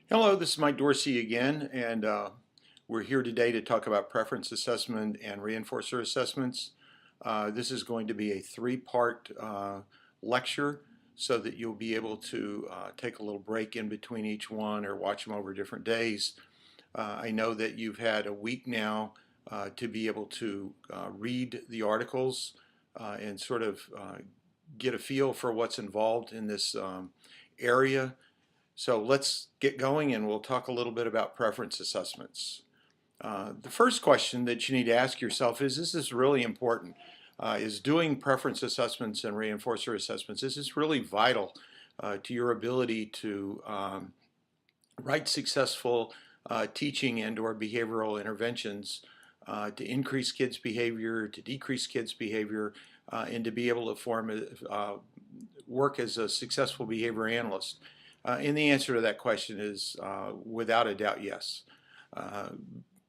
Hello, this is Mike Dorsey again, and we're here today to talk about preference assessment and reinforcer assessments. This is going to be a three-part lecture so that you'll be able to take a little break in between each one or watch them over different days. I know that you've had a week now to be able to read the articles and sort of get a feel for what's involved in this area. So let's get going and we'll talk a little bit about preference assessments. The first question that you need to ask yourself is this really important? Is doing preference assessments and reinforcer assessments, is this really vital to your ability to write successful teaching and or behavioral interventions to increase kids' behavior, to decrease kids' behavior, and to be able to work as a successful behavior analyst? And the answer to that question is without a doubt, yes.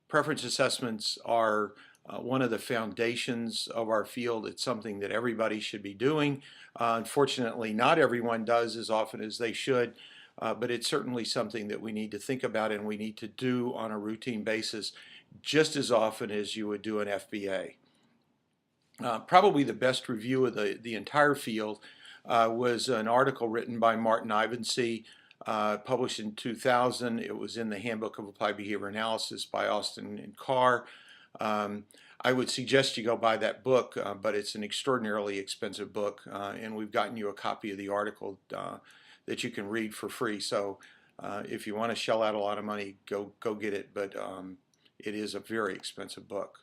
Preference assessments are one of the foundations of our field. It's something that everybody should be doing. Unfortunately, not everyone does as often as they should, but it's certainly something that we need to think about and we need to do on a routine basis just as often as you would do an FBA. Probably the best review of the entire field was an article written by Martin Ivensee, published in 2000. It was in the Handbook of Applied Behavior Analysis by Austin and Carr. I would suggest you go buy that book, but it's an extraordinarily expensive book, and we've gotten you a copy of the article that you can read for free. So if you want to shell out a lot of money, go get it, but it is a very expensive book.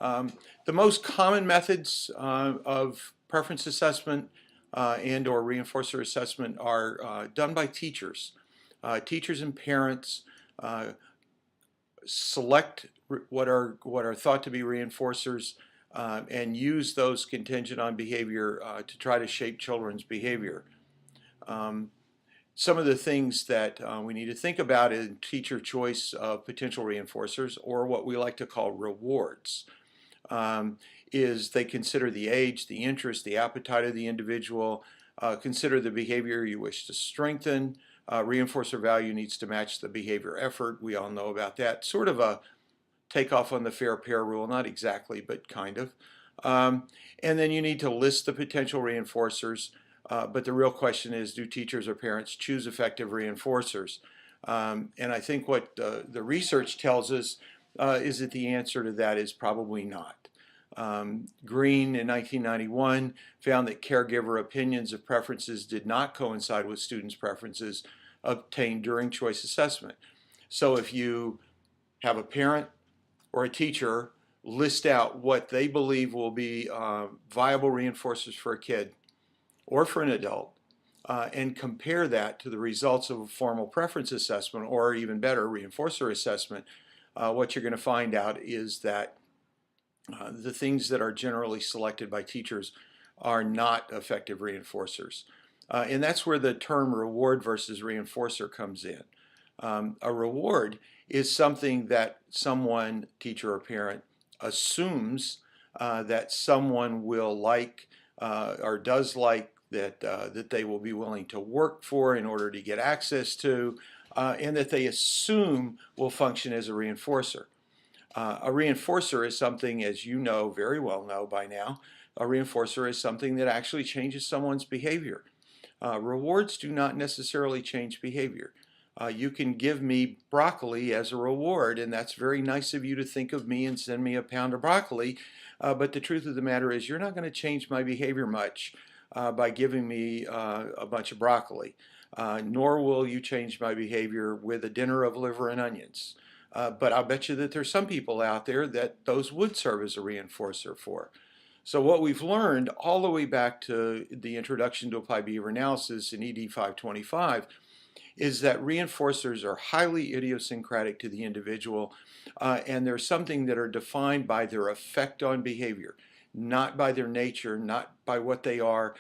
The most common methods of preference assessment and or reinforcer assessment are done by teachers. Teachers and parents select what are thought to be reinforcers and use those contingent on behavior to try to shape children's behavior. Some of the things that we need to think about in teacher choice of potential reinforcers, or what we like to call rewards, is they consider the age, the interest, the appetite of the individual, consider the behavior you wish to strengthen. Reinforcer value needs to match the behavior effort. We all know about that. Sort of a takeoff on the fair pair rule, not exactly, but kind of. And then you need to list the potential reinforcers, but the real question is, do teachers or parents choose effective reinforcers? And I think what the research tells us is that the answer to that is probably not. Green in 1991 found that caregiver opinions of preferences did not coincide with students' preferences obtained during choice assessment. So if you have a parent or a teacher list out what they believe will be viable reinforcers for a kid or for an adult, and compare that to the results of a formal preference assessment, or even better, reinforcer assessment, what you're going to find out is that the things that are generally selected by teachers are not effective reinforcers. And that's where the term reward versus reinforcer comes in. A reward is something that someone, teacher or parent, assumes that someone will like or does like, that they will be willing to work for in order to get access to, and that they assume will function as a reinforcer. A reinforcer is something, as you know, very well know by now, a reinforcer is something that actually changes someone's behavior. Rewards do not necessarily change behavior. You can give me broccoli as a reward, and that's very nice of you to think of me and send me a pound of broccoli, but the truth of the matter is you're not going to change my behavior much by giving me a bunch of broccoli, nor will you change my behavior with a dinner of liver and onions. But I'll bet you that there's some people out there that those would serve as a reinforcer for. So what we've learned all the way back to the Introduction to Applied Behavior Analysis in ED 525 is that reinforcers are highly idiosyncratic to the individual, and they're something that are defined by their effect on behavior, not by their nature, not by what they are.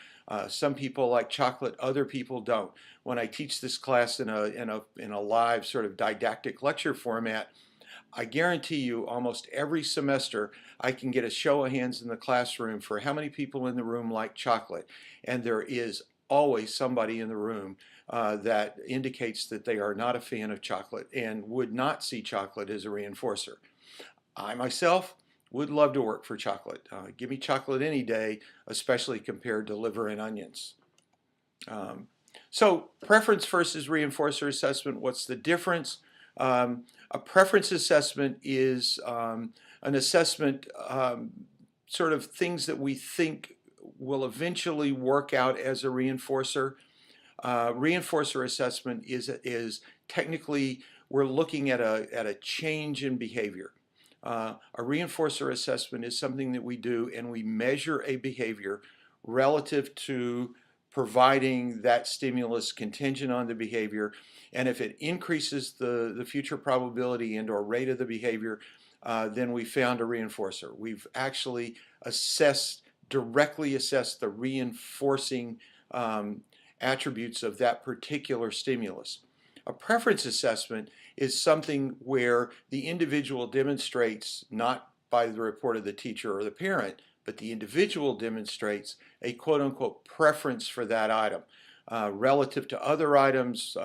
Some people like chocolate, other people don't. When I teach this class in a live sort of didactic lecture format, I guarantee you almost every semester I can get a show of hands in the classroom for how many people in the room like chocolate. And there is always somebody in the room that indicates that they are not a fan of chocolate and would not see chocolate as a reinforcer. I myself would love to work for chocolate. Give me chocolate any day, especially compared to liver and onions. So preference versus reinforcer assessment, what's the difference? A preference assessment is an assessment, sort of things that we think will eventually work out as a reinforcer. Reinforcer assessment is technically we're looking at a change in behavior. A reinforcer assessment is something that we do and we measure a behavior relative to providing that stimulus contingent on the behavior, and if it increases the future probability and or rate of the behavior, then we found a reinforcer. We've actually directly assessed the reinforcing attributes of that particular stimulus. A preference assessment is something where the individual demonstrates, not by the report of the teacher or the parent, but the individual demonstrates a quote-unquote preference for that item relative to other items,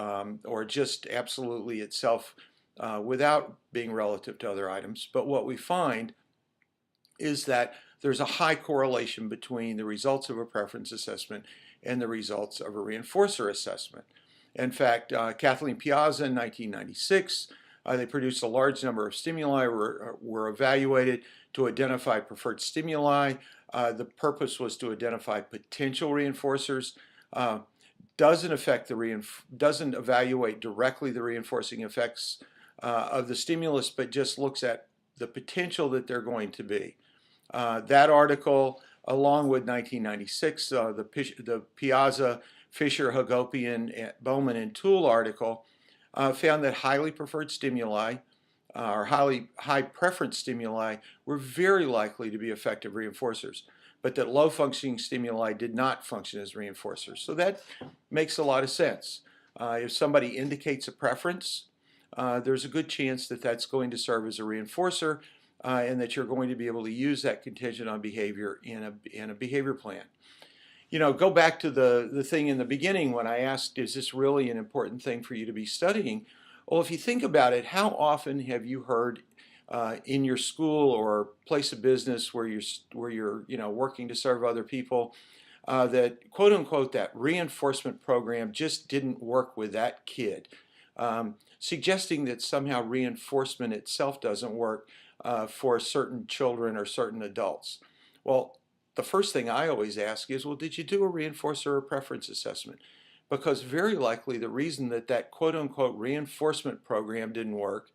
or just absolutely itself without being relative to other items. But what we find is that there's a high correlation between the results of a preference assessment and the results of a reinforcer assessment. In fact, Kathleen Piazza in 1996, they produced a large number of stimuli were evaluated to identify preferred stimuli. The purpose was to identify potential reinforcers. Doesn't evaluate directly the reinforcing effects of the stimulus, but just looks at the potential that they're going to be. That article, along with 1996, the Piazza, Fisher, Hagopian, Bowman, and Toole article, found that highly preferred stimuli or high preference stimuli were very likely to be effective reinforcers, but that low functioning stimuli did not function as reinforcers. So that makes a lot of sense. If somebody indicates a preference, there's a good chance that that's going to serve as a reinforcer, and that you're going to be able to use that contingent on behavior in a behavior plan. You know, go back to the thing in the beginning when I asked, is this really an important thing for you to be studying? Well, if you think about it, how often have you heard in your school or place of business where you're working to serve other people, that quote unquote that reinforcement program just didn't work with that kid, suggesting that somehow reinforcement itself doesn't work for certain children or certain adults? Well, the first thing I always ask is, well, did you do a reinforcer or preference assessment? Because very likely the reason that quote-unquote reinforcement program didn't work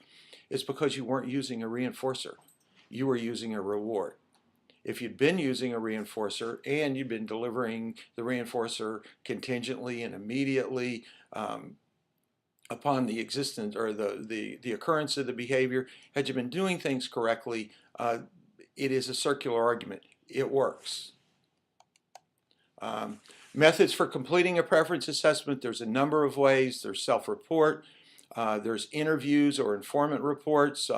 is because you weren't using a reinforcer. You were using a reward. If you'd been using a reinforcer and you'd been delivering the reinforcer contingently and immediately upon the existence or the occurrence of the behavior, had you been doing things correctly, it is a circular argument. It works. Methods for completing a preference assessment, there's a number of ways. There's self-report, there's interviews or informant reports.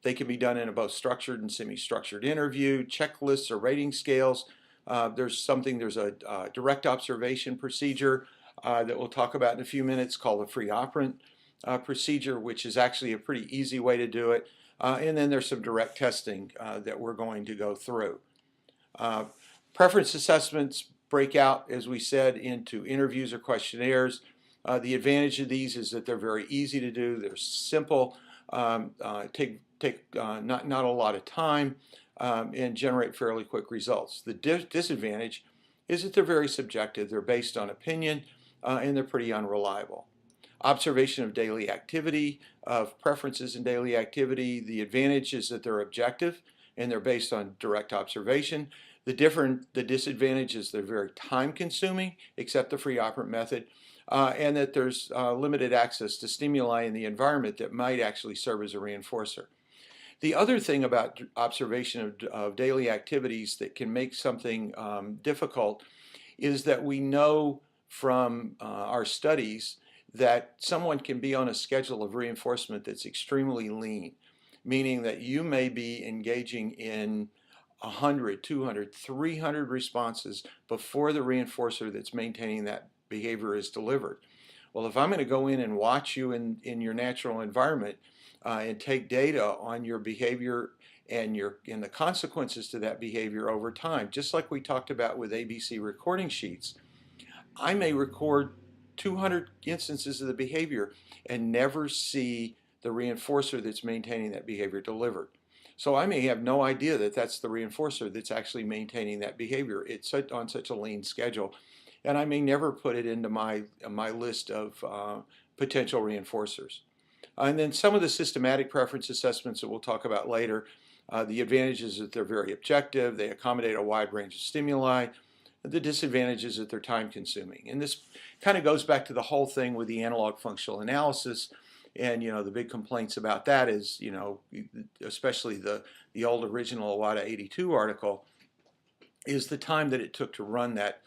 They can be done in a both structured and semi-structured interview, checklists or rating scales. There's a direct observation procedure that we'll talk about in a few minutes called the free operant procedure, which is actually a pretty easy way to do it. And then there's some direct testing that we're going to go through. Preference assessments break out, as we said, into interviews or questionnaires. The advantage of these is that they're very easy to do. They're simple, take not a lot of time, and generate fairly quick results. The disadvantage is that they're very subjective. They're based on opinion, and they're pretty unreliable. Observation of daily activity, of preferences in daily activity. The advantage is that they're objective and they're based on direct observation. The disadvantage is they're very time consuming, except the free operant method, and that there's limited access to stimuli in the environment that might actually serve as a reinforcer. The other thing about observation of daily activities that can make something difficult is that we know from our studies that someone can be on a schedule of reinforcement that's extremely lean, meaning that you may be engaging in 100, 200, 300 responses before the reinforcer that's maintaining that behavior is delivered. Well, if I'm going to go in and watch you in your natural environment and take data on your behavior and the consequences to that behavior over time, just like we talked about with ABC recording sheets, I may record 200 instances of the behavior and never see the reinforcer that's maintaining that behavior delivered. So I may have no idea that that's the reinforcer that's actually maintaining that behavior. It's on such a lean schedule, and I may never put it into my list of potential reinforcers. And then some of the systematic preference assessments that we'll talk about later, the advantages is that they're very objective, they accommodate a wide range of stimuli. The disadvantage is that they're time consuming. And this kind of goes back to the whole thing with the analog functional analysis. And the big complaints about that is, especially the old original Iwata 82 article, is the time that it took to run that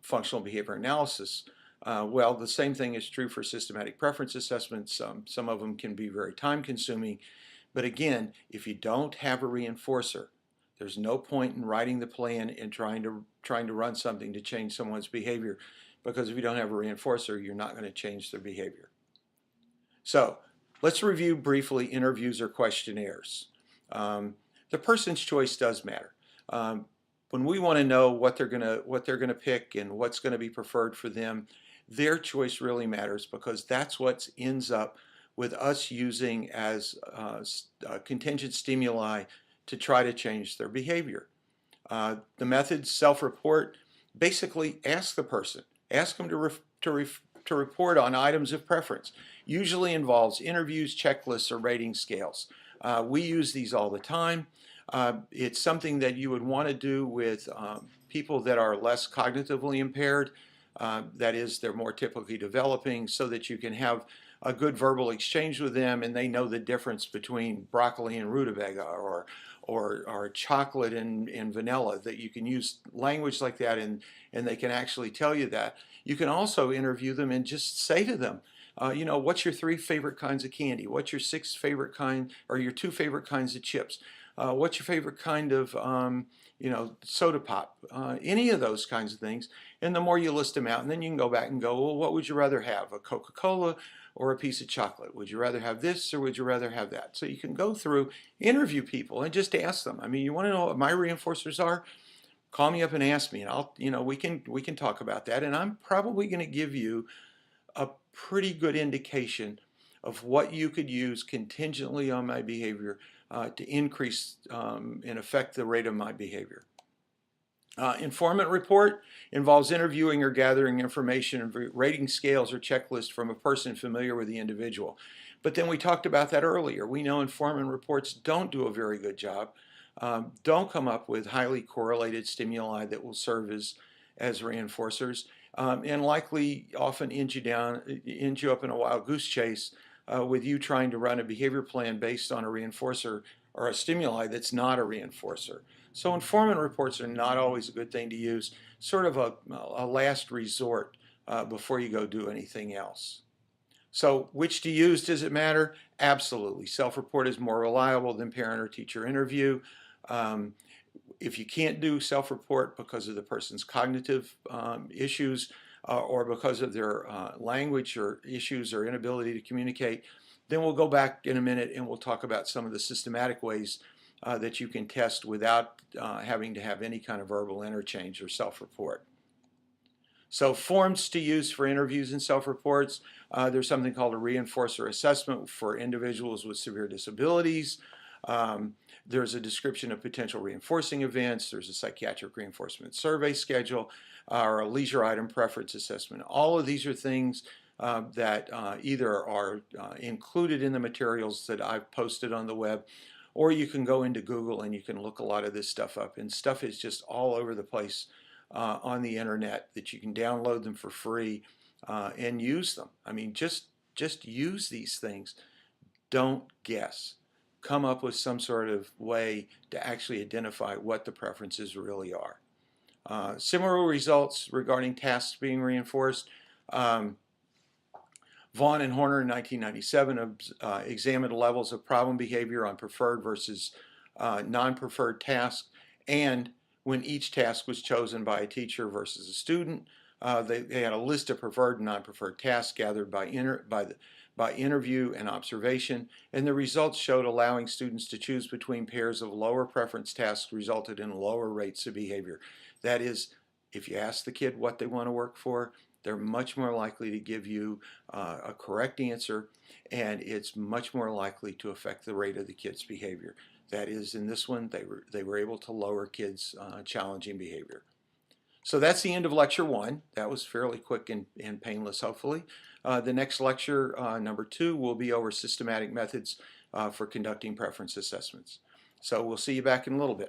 functional behavior analysis. Well, the same thing is true for systematic preference assessments. Some of them can be very time consuming. But again, if you don't have a reinforcer, there's no point in writing the plan and trying to run something to change someone's behavior, because if you don't have a reinforcer, you're not going to change their behavior. So let's review briefly interviews or questionnaires. The person's choice does matter. When we want to know what they're gonna pick and what's going to be preferred for them, their choice really matters, because that's what ends up with us using as contingent stimuli to try to change their behavior. The method self-report, basically ask the person, ask them to report on items of preference. Usually involves interviews, checklists, or rating scales. We use these all the time. It's something that you would want to do with people that are less cognitively impaired. That is, they're more typically developing, so that you can have a good verbal exchange with them and they know the difference between broccoli and rutabaga, or chocolate and vanilla, that you can use language like that and they can actually tell you that. You can also interview them and just say to them, what's your 3 favorite kinds of candy? What's your 6 favorite kind, or your 2 favorite kinds of chips? What's your favorite kind of, soda pop? Any of those kinds of things. And the more you list them out, and then you can go back and go, well, what would you rather have, a Coca-Cola or a piece of chocolate? Would you rather have this, or would you rather have that? So you can go through, interview people, and just ask them. I mean, you want to know what my reinforcers are? Call me up and ask me, and I'll, we can talk about that. And I'm probably going to give you a pretty good indication of what you could use contingently on my behavior to increase and affect the rate of my behavior. Informant report involves interviewing or gathering information and rating scales or checklists from a person familiar with the individual. But then we talked about that earlier. We know informant reports don't do a very good job, don't come up with highly correlated stimuli that will serve as reinforcers, and likely often end you up in a wild goose chase with you trying to run a behavior plan based on a reinforcer or a stimuli that's not a reinforcer. So informant reports are not always a good thing to use, sort of a last resort before you go do anything else. So which to use, does it matter? Absolutely. Self-report is more reliable than parent or teacher interview. If you can't do self-report because of the person's cognitive issues or because of their language or issues or inability to communicate, then we'll go back in a minute and we'll talk about some of the systematic ways that you can test without having to have any kind of verbal interchange or self-report. So forms to use for interviews and self-reports, there's something called a reinforcer assessment for individuals with severe disabilities. There's a description of potential reinforcing events. There's a psychiatric reinforcement survey schedule, or a leisure item preference assessment. All of these are things that either are included in the materials that I've posted on the web, or you can go into Google and you can look a lot of this stuff up. And stuff is just all over the place on the internet that you can download them for free and use them. I mean, just use these things. Don't guess. Come up with some sort of way to actually identify what the preferences really are. Similar results regarding tasks being reinforced. Vaughn and Horner in 1997 examined levels of problem behavior on preferred versus non-preferred tasks, and when each task was chosen by a teacher versus a student, They had a list of preferred and non-preferred tasks gathered by interview and observation, and the results showed allowing students to choose between pairs of lower preference tasks resulted in lower rates of behavior. That is, if you ask the kid what they want to work for, they're much more likely to give you a correct answer, and it's much more likely to affect the rate of the kid's behavior. That is, in this one, they were able to lower kids' challenging behavior. So that's the end of lecture 1. That was fairly quick and painless, hopefully. The next lecture, number 2, will be over systematic methods for conducting preference assessments. So we'll see you back in a little bit.